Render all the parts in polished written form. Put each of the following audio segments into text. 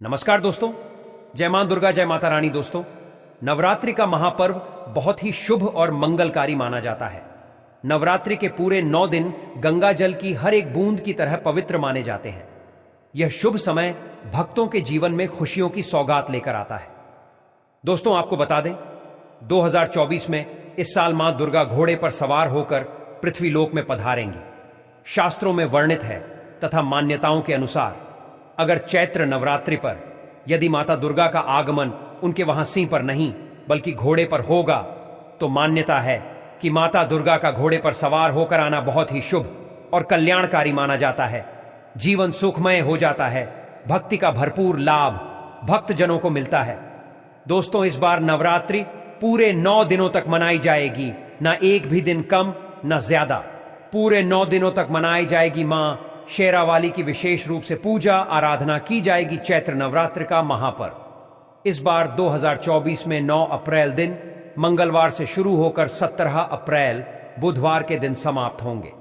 नमस्कार दोस्तों, जय मां दुर्गा, जय माता रानी। दोस्तों, नवरात्रि का महापर्व बहुत ही शुभ और मंगलकारी माना जाता है। नवरात्रि के पूरे 9 दिन गंगा जल की हर एक बूंद की तरह पवित्र माने जाते हैं। यह शुभ समय भक्तों के जीवन में खुशियों की सौगात लेकर आता है। दोस्तों, आपको बता दें, 2024 में इस साल मां दुर्गा घोड़े पर सवार होकर पृथ्वीलोक में पधारेंगी। शास्त्रों में वर्णित है तथा मान्यताओं के अनुसार अगर चैत्र नवरात्रि पर यदि माता दुर्गा का आगमन उनके वहां सिंह पर नहीं बल्कि घोड़े पर होगा, तो मान्यता है कि माता दुर्गा का घोड़े पर सवार होकर आना बहुत ही शुभ और कल्याणकारी माना जाता है। जीवन सुखमय हो जाता है, भक्ति का भरपूर लाभ भक्तजनों को मिलता है। दोस्तों, इस बार नवरात्रि पूरे 9 दिनों तक मनाई जाएगी, ना एक भी दिन कम ना ज्यादा। पूरे 9 दिनों तक मनाई जाएगी मां शेरावाली की विशेष रूप से पूजा आराधना की जाएगी। चैत्र नवरात्र का महापर्व इस बार 2024 में 9 अप्रैल दिन मंगलवार से शुरू होकर 17 अप्रैल बुधवार के दिन समाप्त होंगे।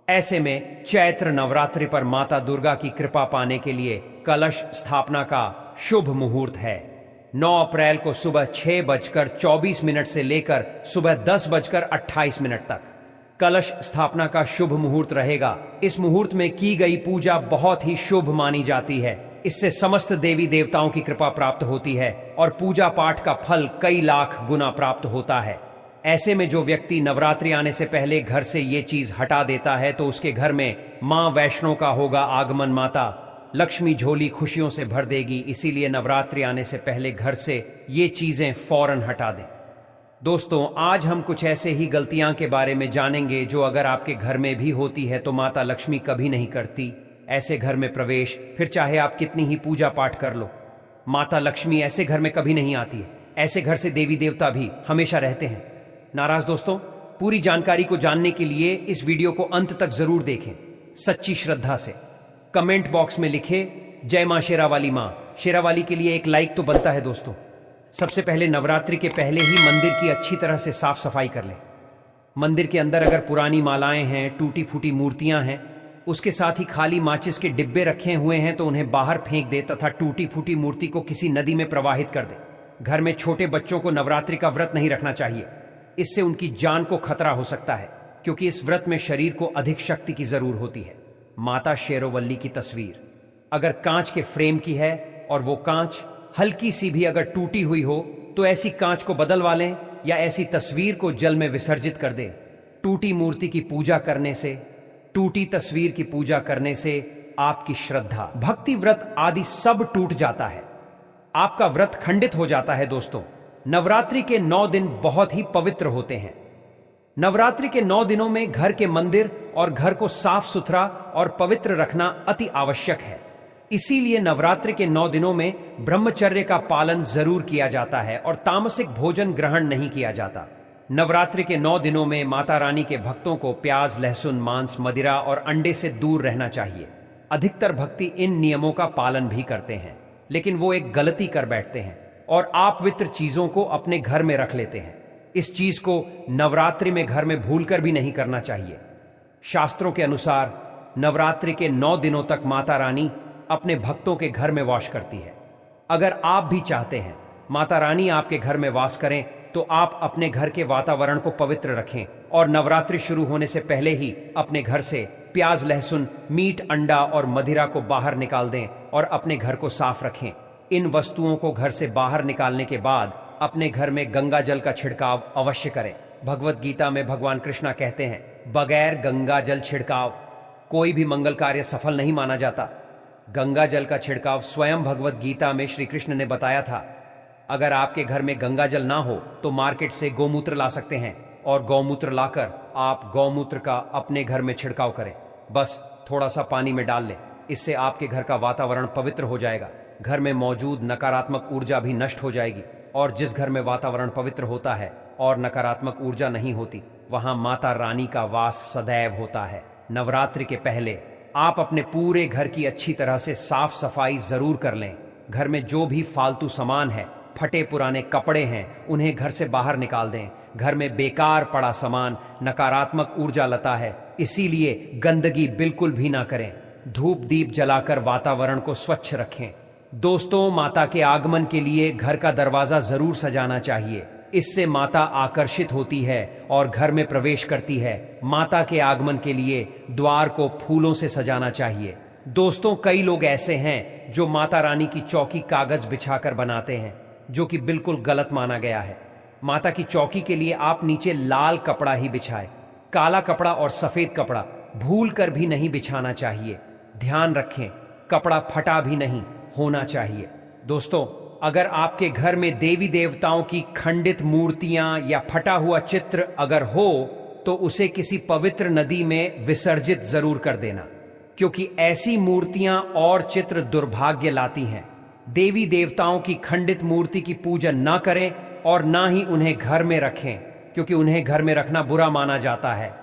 ऐसे में चैत्र नवरात्रि पर माता दुर्गा की कृपा पाने के लिए कलश स्थापना का शुभ मुहूर्त है। 9 अप्रैल को सुबह 6:24 से लेकर सुबह 10:28 तक कलश स्थापना का शुभ मुहूर्त रहेगा। इस मुहूर्त में की गई पूजा बहुत ही शुभ मानी जाती है। इससे समस्त देवी देवताओं की कृपा प्राप्त होती है और पूजा पाठ का फल कई लाख गुना प्राप्त होता है। ऐसे में जो व्यक्ति नवरात्रि आने से पहले घर से ये चीज हटा देता है तो उसके घर में मां वैष्णो का होगा आगमन। माता लक्ष्मी झोली खुशियों से भर देगी। इसीलिए नवरात्रि आने से पहले घर से ये चीजें फौरन हटा दें। दोस्तों, आज हम कुछ ऐसे ही गलतियां के बारे में जानेंगे जो अगर आपके घर में भी होती है तो माता लक्ष्मी कभी नहीं करती ऐसे घर में प्रवेश। फिर चाहे आप कितनी ही पूजा पाठ कर लो, माता लक्ष्मी ऐसे घर में कभी नहीं आती है। ऐसे घर से देवी देवता भी हमेशा रहते हैं नाराज। दोस्तों, पूरी जानकारी को जानने के लिए इस वीडियो को अंत तक जरूर देखें सच्ची श्रद्धा से। कमेंट बॉक्स में लिखे जय मां शेरावाली। मां शेरावाली के लिए एक लाइक तो बनता है। दोस्तों, सबसे पहले नवरात्रि के पहले ही मंदिर की अच्छी तरह से साफ सफाई कर लें। मंदिर के अंदर अगर पुरानी मालाएं हैं, टूटी फूटी मूर्तियां हैं, उसके साथ ही खाली माचिस के डिब्बे रखे हुए हैं तो उन्हें बाहर फेंक दे तथा टूटी फूटी मूर्ति को किसी नदी में प्रवाहित कर दे। घर में छोटे बच्चों को नवरात्रि का व्रत नहीं रखना चाहिए। इससे उनकी जान को खतरा हो सकता है, क्योंकि इस व्रत में शरीर को अधिक शक्ति की जरूर होती है। माता शेरोवल्ली की तस्वीर अगर कांच के फ्रेम की है और वो कांच हल्की सी भी अगर टूटी हुई हो तो ऐसी कांच को बदलवा लें या ऐसी तस्वीर को जल में विसर्जित कर दें। टूटी मूर्ति की पूजा करने से, टूटी तस्वीर की पूजा करने से आपकी श्रद्धा, भक्ति, व्रत आदि सब टूट जाता है। आपका व्रत खंडित हो जाता है। दोस्तों, नवरात्रि के 9 दिन बहुत ही पवित्र होते हैं। नवरात्रि के 9 दिनों में घर के मंदिर और घर को साफ सुथरा और पवित्र रखना अति आवश्यक है। इसीलिए नवरात्रि के 9 दिनों में ब्रह्मचर्य का पालन जरूर किया जाता है और तामसिक भोजन ग्रहण नहीं किया जाता। नवरात्रि के 9 दिनों में माता रानी के भक्तों को प्याज, लहसुन, मांस, मदिरा और अंडे से दूर रहना चाहिए। अधिकतर भक्ति इन नियमों का पालन भी करते हैं, लेकिन वो एक गलती कर बैठते हैं और अपवित्र चीजों को अपने घर में रख लेते हैं। इस चीज को नवरात्रि में घर में भूलकर भी नहीं करना चाहिए। शास्त्रों के अनुसार नवरात्रि के 9 दिनों तक माता रानी अपने भक्तों के घर में वास करती है। अगर आप भी चाहते हैं माता रानी आपके घर में वास करें तो आप अपने घर के वातावरण को पवित्र रखें और नवरात्रि शुरू होने से पहले ही अपने घर से प्याज, लहसुन, मीट, अंडा और मदिरा को बाहर निकाल दें और अपने घर को साफ रखें। इन वस्तुओं को घर से बाहर निकालने के बाद अपने घर में गंगा जल का छिड़काव अवश्य करें। भगवत गीता में भगवान कृष्णा कहते हैं, बगैर गंगा जल छिड़काव कोई भी मंगल कार्य सफल नहीं माना जाता। गंगा जल का छिड़काव स्वयं भगवत गीता में श्री कृष्ण ने बताया था। अगर आपके घर में गंगा जल ना हो तो मार्केट से गौमूत्र ला सकते हैं और गौमूत्र लाकर आप गौमूत्र का अपने घर में छिड़काव करें। बस थोड़ा सा पानी में डाल लें, इससे आपके घर का वातावरण पवित्र हो जाएगा। घर में मौजूद नकारात्मक ऊर्जा भी नष्ट हो जाएगी और जिस घर में वातावरण पवित्र होता है और नकारात्मक ऊर्जा नहीं होती, वहां माता रानी का वास सदैव होता है। नवरात्रि के पहले आप अपने पूरे घर की अच्छी तरह से साफ सफाई जरूर कर लें। घर में जो भी फालतू सामान है, फटे पुराने कपड़े हैं, उन्हें घर से बाहर निकाल दें। घर में बेकार पड़ा सामान नकारात्मक ऊर्जा लाता है, इसीलिए गंदगी बिल्कुल भी ना करें। धूप दीप जलाकर वातावरण को स्वच्छ रखें। दोस्तों, माता के आगमन के लिए घर का दरवाजा जरूर सजाना चाहिए। इससे माता आकर्षित होती है और घर में प्रवेश करती है। माता के आगमन के लिए द्वार को फूलों से सजाना चाहिए। दोस्तों, कई लोग ऐसे हैं जो माता रानी की चौकी कागज बिछाकर बनाते हैं, जो कि बिल्कुल गलत माना गया है। माता की चौकी के लिए आप नीचे लाल कपड़ा ही बिछाएं। काला कपड़ा और सफेद कपड़ा भूल कर भी नहीं बिछाना चाहिए। ध्यान रखें, कपड़ा फटा भी नहीं होना चाहिए। दोस्तों, अगर आपके घर में देवी देवताओं की खंडित मूर्तियां या फटा हुआ चित्र अगर हो तो उसे किसी पवित्र नदी में विसर्जित जरूर कर देना, क्योंकि ऐसी मूर्तियां और चित्र दुर्भाग्य लाती हैं। देवी देवताओं की खंडित मूर्ति की पूजा ना करें और ना ही उन्हें घर में रखें, क्योंकि उन्हें घर में रखना बुरा माना जाता है।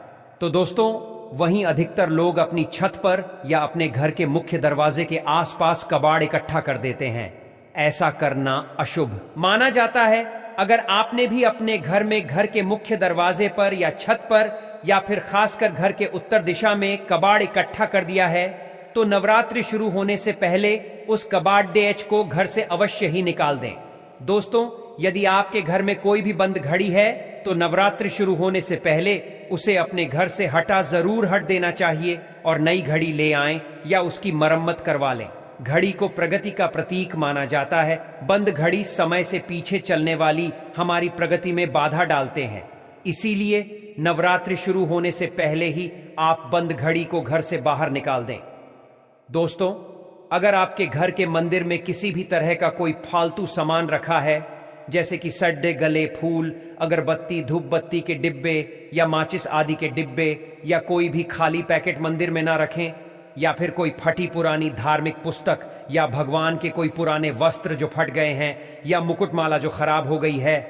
तो दोस्तों, वहीं अधिकतर लोग अपनी छत पर या अपने घर के मुख्य दरवाजे के आसपास कबाड़ इकट्ठा कर देते हैं। ऐसा करना अशुभ माना जाता है। अगर आपने भी अपने घर में घर के मुख्य दरवाजे पर या छत पर या फिर खासकर घर के उत्तर दिशा में कबाड़ इकट्ठा कर दिया है तो नवरात्रि शुरू होने से पहले उस कबाड़ को घर से अवश्य ही निकाल दें। दोस्तों, यदि आपके घर में कोई भी बंद घड़ी है तो नवरात्रि शुरू होने से पहले उसे अपने घर से जरूर हट देना चाहिए और नई घड़ी ले आएं या उसकी मरम्मत करवा लें। घड़ी को प्रगति का प्रतीक माना जाता है। बंद घड़ी समय से पीछे चलने वाली हमारी प्रगति में बाधा डालते हैं। इसीलिए नवरात्रि शुरू होने से पहले ही आप बंद घड़ी को घर से बाहर निकाल दें। दोस्तों, अगर आपके घर के मंदिर में किसी भी तरह का कोई फालतू सामान रखा है, जैसे कि सड्डे गले फूल, अगरबत्ती, धूप बत्ती के डिब्बे या माचिस आदि के डिब्बे, या कोई भी खाली पैकेट मंदिर में ना रखें, या फिर कोई फटी पुरानी धार्मिक पुस्तक या भगवान के कोई पुराने वस्त्र जो फट गए हैं या मुकुटमाला जो खराब हो गई है,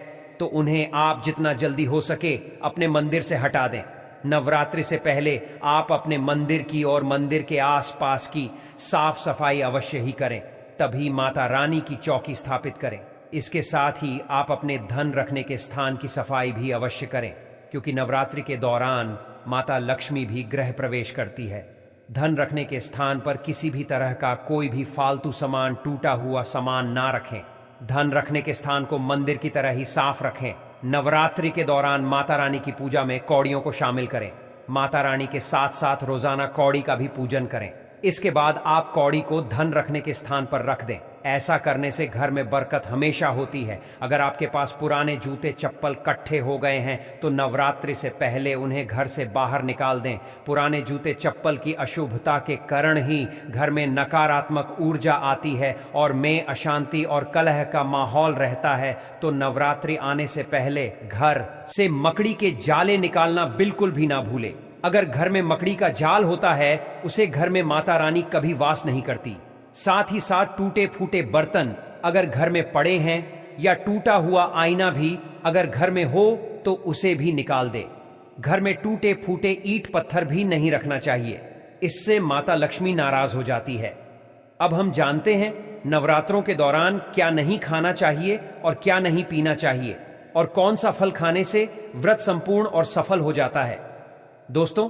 तो उन्हें आप जितना जल्दी हो सके अपने मंदिर से हटा दें। नवरात्रि से पहले आप अपने मंदिर की और मंदिर के आसपास की साफ सफाई अवश्य ही करें, तभी माता रानी की चौकी स्थापित करें। इसके साथ ही आप अपने धन रखने के स्थान की सफाई भी अवश्य करें, क्योंकि नवरात्रि के दौरान माता लक्ष्मी भी गृह प्रवेश करती है। धन रखने के स्थान पर किसी भी तरह का कोई भी फालतू सामान, टूटा हुआ सामान ना रखें। धन रखने के स्थान को मंदिर की तरह ही साफ रखें। नवरात्रि के दौरान माता रानी की पूजा में कौड़ियों को शामिल करें। माता रानी के साथ साथ रोजाना कौड़ी का भी पूजन करें। इसके बाद आप कौड़ी को धन रखने के स्थान पर रख दें। ऐसा करने से घर में बरकत हमेशा होती है। अगर आपके पास पुराने जूते चप्पल इकट्ठे हो गए हैं तो नवरात्रि से पहले उन्हें घर से बाहर निकाल दें। पुराने जूते चप्पल की अशुभता के कारण ही घर में नकारात्मक ऊर्जा आती है और में अशांति और कलह का माहौल रहता है। तो नवरात्रि आने से पहले घर से मकड़ी के जाले निकालना बिल्कुल भी ना भूले। अगर घर में मकड़ी का जाल होता है, उसे घर में माता रानी कभी वास नहीं करती। साथ ही साथ टूटे फूटे बर्तन अगर घर में पड़े हैं या टूटा हुआ आईना भी अगर घर में हो तो उसे भी निकाल दे। घर में टूटे फूटे ईंट पत्थर भी नहीं रखना चाहिए, इससे माता लक्ष्मी नाराज हो जाती है। अब हम जानते हैं नवरात्रों के दौरान क्या नहीं खाना चाहिए और क्या नहीं पीना चाहिए, और कौन सा फल खाने से व्रत संपूर्ण और सफल हो जाता है। दोस्तों,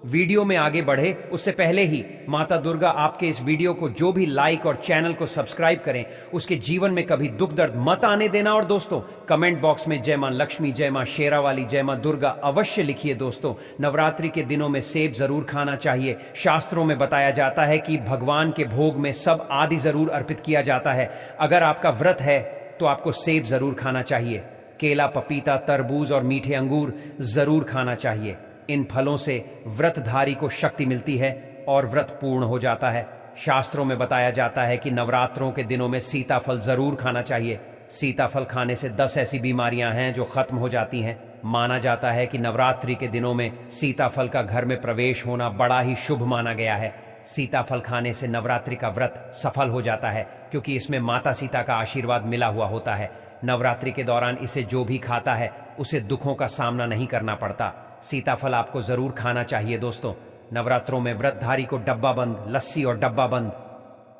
वीडियो में आगे बढ़े उससे पहले ही माता दुर्गा आपके इस वीडियो को जो भी लाइक और चैनल को सब्सक्राइब करें, उसके जीवन में कभी दुख दर्द मत आने देना। और दोस्तों, कमेंट बॉक्स में जय मां लक्ष्मी, जय मां शेरावाली, जय मां दुर्गा अवश्य लिखिए। दोस्तों, नवरात्रि के दिनों में सेब जरूर खाना चाहिए। शास्त्रों में बताया जाता है कि भगवान के भोग में सब आदि जरूर अर्पित किया जाता है। अगर आपका व्रत है तो आपको सेब जरूर खाना चाहिए। केला, पपीता, तरबूज और मीठे अंगूर जरूर खाना चाहिए। इन फलों से व्रतधारी को शक्ति मिलती है और व्रत पूर्ण हो जाता है। शास्त्रों में बताया जाता है कि नवरात्रों के दिनों में सीताफल जरूर खाना चाहिए। सीताफल खाने से 10 ऐसी बीमारियां हैं जो खत्म हो जाती हैं। माना जाता है कि नवरात्रि के दिनों में सीताफल का घर में प्रवेश होना बड़ा ही शुभ माना गया है। सीताफल खाने से नवरात्रि का व्रत सफल हो जाता है, क्योंकि इसमें माता सीता का आशीर्वाद मिला हुआ होता है। नवरात्रि के दौरान इसे जो भी खाता है उसे दुखों का सामना नहीं करना पड़ता। सीताफल आपको जरूर खाना चाहिए। दोस्तों, नवरात्रों में व्रतधारी को डब्बा बंद लस्सी और डब्बा बंद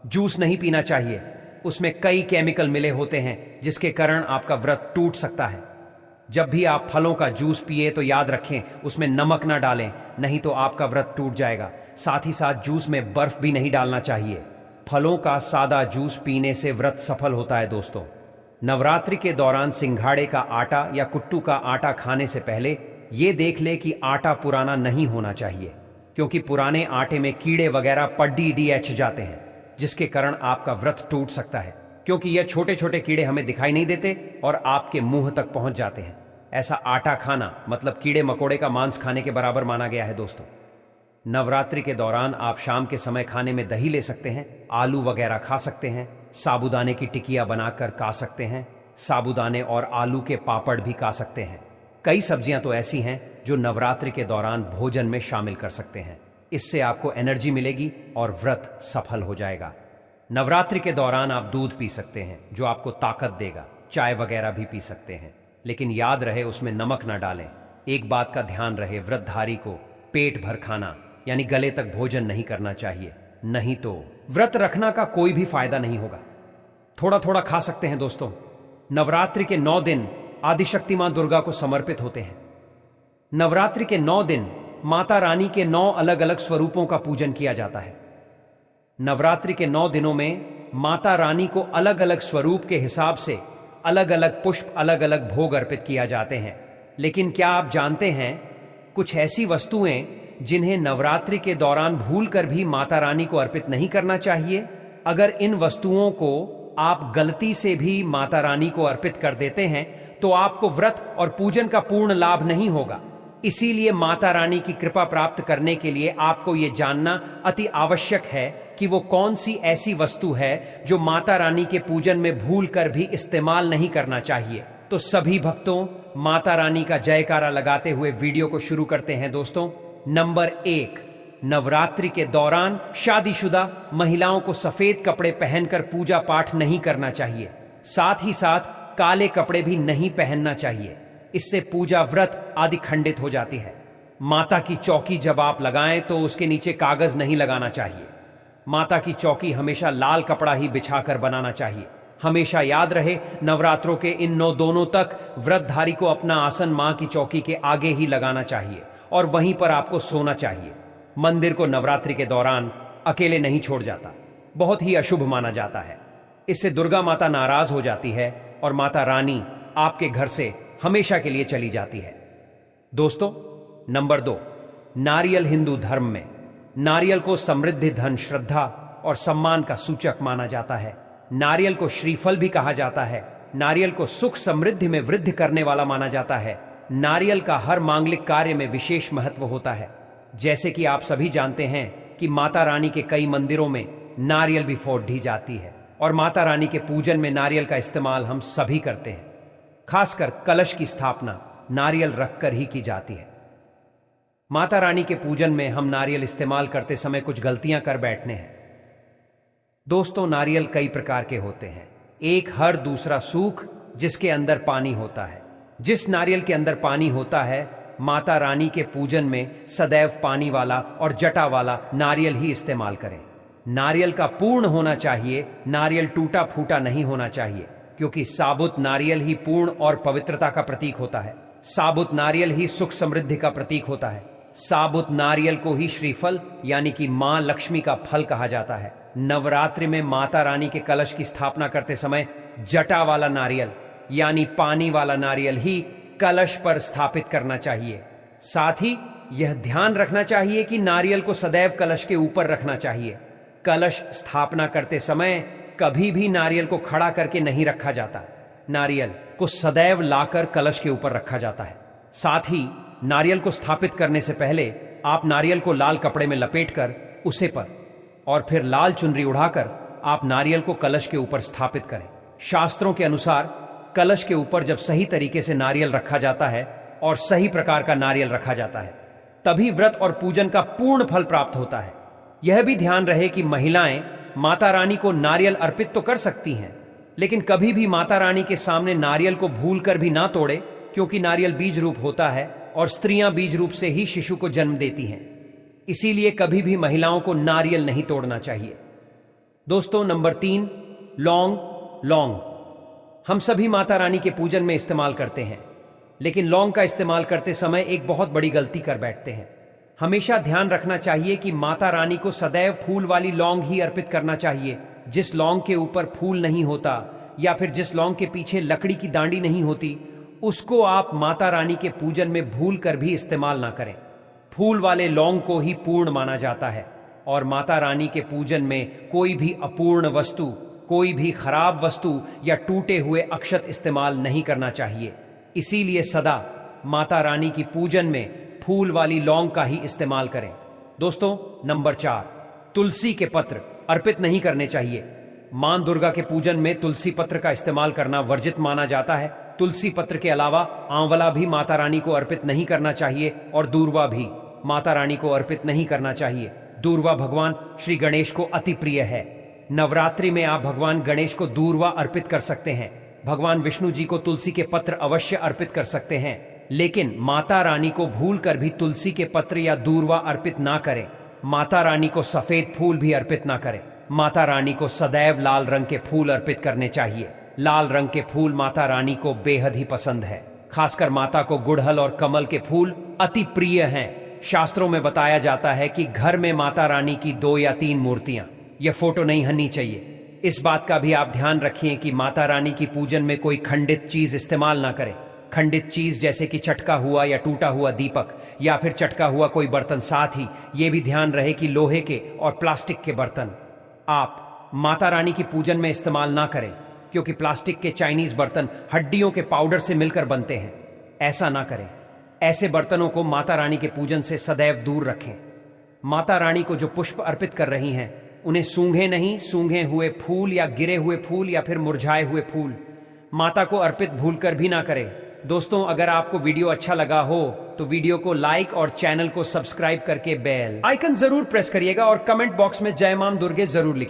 जूस नहीं पीना चाहिए। उसमें कई केमिकल मिले होते हैं जिसके कारण आपका व्रत टूट सकता है। जब भी आप फलों का जूस पिए तो याद रखें उसमें नमक ना डालें, नहीं तो आपका व्रत टूट जाएगा। साथ ही साथ जूस में बर्फ भी नहीं डालना चाहिए। फलों का सादा जूस पीने से व्रत सफल होता है दोस्तों। नवरात्रि के दौरान सिंघाड़े का आटा या कुट्टू का आटा खाने से पहले ये देख ले कि आटा पुराना नहीं होना चाहिए, क्योंकि पुराने आटे में कीड़े वगैरह पड्डी जाते हैं, जिसके कारण आपका व्रत टूट सकता है, क्योंकि यह छोटे छोटे कीड़े हमें दिखाई नहीं देते और आपके मुंह तक पहुंच जाते हैं। ऐसा आटा खाना मतलब कीड़े मकोड़े का मांस खाने के बराबर माना गया है दोस्तों। नवरात्रि के दौरान आप शाम के समय खाने में दही ले सकते हैं, आलू वगैरह खा सकते हैं, साबूदाने की टिकिया बनाकर खा सकते हैं, साबूदाने और आलू के पापड़ भी खा सकते हैं। कई सब्जियां तो ऐसी हैं जो नवरात्रि के दौरान भोजन में शामिल कर सकते हैं। इससे आपको एनर्जी मिलेगी और व्रत सफल हो जाएगा। नवरात्रि के दौरान आप दूध पी सकते हैं जो आपको ताकत देगा। चाय वगैरह भी पी सकते हैं, लेकिन याद रहे उसमें नमक ना डालें। एक बात का ध्यान रहे, व्रतधारी को पेट भर खाना यानी गले तक भोजन नहीं करना चाहिए, नहीं तो व्रत रखना का कोई भी फायदा नहीं होगा। थोड़ा थोड़ा खा सकते हैं दोस्तों। नवरात्रि के 9 दिन आदिशक्ति मां दुर्गा को समर्पित होते हैं। नवरात्रि के 9 दिन माता रानी के 9 अलग अलग स्वरूपों का पूजन किया जाता है। नवरात्रि के 9 दिनों में माता रानी को अलग अलग स्वरूप के हिसाब से अलग अलग पुष्प, अलग अलग भोग अर्पित किया जाते हैं। लेकिन क्या आप जानते हैं कुछ ऐसी वस्तुएं जिन्हें नवरात्रि के दौरान भूलकर भी माता रानी को अर्पित नहीं करना चाहिए? अगर इन वस्तुओं को आप गलती से भी माता रानी को अर्पित कर देते हैं तो आपको व्रत और पूजन का पूर्ण लाभ नहीं होगा। इसीलिए माता रानी की कृपा प्राप्त करने के लिए आपको यह जानना अति आवश्यक है कि वो कौन सी ऐसी वस्तु है जो माता रानी के पूजन में भूलकर भी इस्तेमाल नहीं करना चाहिए। तो सभी भक्तों माता रानी का जयकारा लगाते हुए वीडियो को शुरू करते हैं दोस्तों। नंबर 1, नवरात्रि के दौरान शादीशुदा महिलाओं को सफेद कपड़े पहनकर पूजा पाठ नहीं करना चाहिए। साथ ही साथ काले कपड़े भी नहीं पहनना चाहिए, इससे पूजा व्रत आदि खंडित हो जाती है। माता की चौकी जब आप लगाएं तो उसके नीचे कागज नहीं लगाना चाहिए। माता की चौकी हमेशा लाल कपड़ा ही बिछाकर बनाना चाहिए। हमेशा याद रहे, नवरात्रों के इन 9 दिनों तक व्रतधारी को अपना आसन मां की चौकी के आगे ही लगाना चाहिए और वहीं पर आपको सोना चाहिए। मंदिर को नवरात्रि के दौरान अकेले नहीं छोड़ जाता, बहुत ही अशुभ माना जाता है। इससे दुर्गा माता नाराज हो जाती है और माता रानी आपके घर से हमेशा के लिए चली जाती है। दोस्तों, नंबर 2, नारियल हिंदू धर्म में नारियल को समृद्धि, धन, श्रद्धा और सम्मान का सूचक माना जाता है। नारियल को श्रीफल भी कहा जाता है। नारियल को सुख समृद्धि में वृद्धि करने वाला माना जाता है। नारियल का हर मांगलिक कार्य में विशेष महत्व होता है। जैसे कि आप सभी जानते हैं कि माता रानी के कई मंदिरों में नारियल भी फोड़ दी जाती है और माता रानी के पूजन में नारियल का इस्तेमाल हम सभी करते हैं। खासकर कलश की स्थापना नारियल रखकर ही की जाती है। माता रानी के पूजन में हम नारियल इस्तेमाल करते समय कुछ गलतियां कर बैठने हैं। दोस्तों, नारियल कई प्रकार के होते हैं। एक, हर दूसरा सूख जिसके अंदर पानी होता है। जिस नारियल के अंदर पानी होता है, माता रानी के पूजन में सदैव पानी वाला और जटा वाला नारियल ही इस्तेमाल करें। नारियल का पूर्ण होना चाहिए, नारियल टूटा फूटा नहीं होना चाहिए, क्योंकि साबुत नारियल ही पूर्ण और पवित्रता का प्रतीक होता है। साबुत नारियल ही सुख समृद्धि का प्रतीक होता है। साबुत नारियल को ही श्रीफल यानी कि मां लक्ष्मी का फल कहा जाता है। नवरात्रि में माता रानी के कलश की स्थापना करते समय जटा वाला नारियल यानी पानी वाला नारियल ही कलश पर स्थापित करना चाहिए। साथ ही यह ध्यान रखना चाहिए कि नारियल को सदैव कलश के ऊपर रखना चाहिए। कलश स्थापना करते समय कभी भी नारियल को खड़ा करके नहीं रखा जाता। नारियल को सदैव लाकर कलश के ऊपर रखा जाता है। साथ ही नारियल को स्थापित करने से पहले आप नारियल को लाल कपड़े में लपेटकर उसे पर और फिर लाल चुनरी उड़ाकर आप नारियल को कलश के ऊपर स्थापित करें। शास्त्रों के अनुसार कलश के ऊपर जब सही तरीके से नारियल रखा जाता है और सही प्रकार का नारियल रखा जाता है, तभी व्रत और पूजन का पूर्ण फल प्राप्त होता है। यह भी ध्यान रहे कि महिलाएं माता रानी को नारियल अर्पित तो कर सकती हैं, लेकिन कभी भी माता रानी के सामने नारियल को भूलकर भी ना तोड़े, क्योंकि नारियल बीज रूप होता है और स्त्रियां बीज रूप से ही शिशु को जन्म देती हैं। इसीलिए कभी भी महिलाओं को नारियल नहीं तोड़ना चाहिए। दोस्तों, नंबर 3, लौंग। हम सभी माता रानी के पूजन में इस्तेमाल करते हैं, लेकिन लौंग का इस्तेमाल करते समय एक बहुत बड़ी गलती कर बैठते हैं। हमेशा ध्यान रखना चाहिए कि माता रानी को सदैव फूल वाली लौंग ही अर्पित करना चाहिए। जिस लौंग के ऊपर फूल नहीं होता या फिर जिस लौंग के पीछे लकड़ी की डांडी नहीं होती, उसको आप माता रानी के पूजन में भूल कर भी इस्तेमाल ना करें। फूल वाले लौंग को ही पूर्ण माना जाता है और माता रानी के पूजन में कोई भी अपूर्ण वस्तु, कोई भी खराब वस्तु या टूटे हुए अक्षत इस्तेमाल नहीं करना चाहिए। इसीलिए सदा माता रानी की पूजन में फूल वाली लौंग का ही इस्तेमाल करें। दोस्तों, नंबर 4, तुलसी के पत्र अर्पित नहीं करने चाहिए। मां दुर्गा के पूजन में तुलसी पत्र का इस्तेमाल करना वर्जित माना जाता है। तुलसी पत्र के अलावा आंवला भी माता रानी को अर्पित नहीं करना चाहिए और दूर्वा भी माता रानी को अर्पित नहीं करना चाहिए। दूर्वा भगवान श्री गणेश को अति प्रिय है। नवरात्रि में आप भगवान गणेश को दूर्वा अर्पित कर सकते हैं। भगवान विष्णु जी को तुलसी के पत्र अवश्य अर्पित कर सकते हैं, लेकिन माता रानी को भूल कर भी तुलसी के पत्र या दूर्वा अर्पित ना करें। माता रानी को सफेद फूल भी अर्पित ना करें। माता रानी को सदैव लाल रंग के फूल अर्पित करने चाहिए। लाल रंग के फूल माता रानी को बेहद ही पसंद है। खासकर माता को गुड़हल और कमल के फूल अति प्रिय हैं। शास्त्रों में बताया जाता है कि घर में माता रानी की 2 या 3 मूर्तियां, यह फोटो नहीं हनी चाहिए। इस बात का भी आप ध्यान रखिए कि माता रानी की पूजन में कोई खंडित चीज इस्तेमाल ना करें। खंडित चीज जैसे कि चटका हुआ या टूटा हुआ दीपक या फिर चटका हुआ कोई बर्तन। साथ ही ये भी ध्यान रहे कि लोहे के और प्लास्टिक के बर्तन आप माता रानी की पूजन में इस्तेमाल ना करें, क्योंकि प्लास्टिक के चाइनीज बर्तन हड्डियों के पाउडर से मिलकर बनते हैं। ऐसा ना करें। ऐसे बर्तनों को माता रानी के पूजन से सदैव दूर रखें। माता रानी को जो पुष्प अर्पित कर रही हैं, उन्हें सूंघे नहीं, सूंघे हुए फूल या गिरे हुए फूल या फिर मुरझाए हुए फूल माता को अर्पित भूलकर भी ना करें। दोस्तों, अगर आपको वीडियो अच्छा लगा हो तो वीडियो को लाइक और चैनल को सब्सक्राइब करके बेल आइकन जरूर प्रेस करिएगा और कमेंट बॉक्स में जय मां दुर्गे जरूर लिखिए।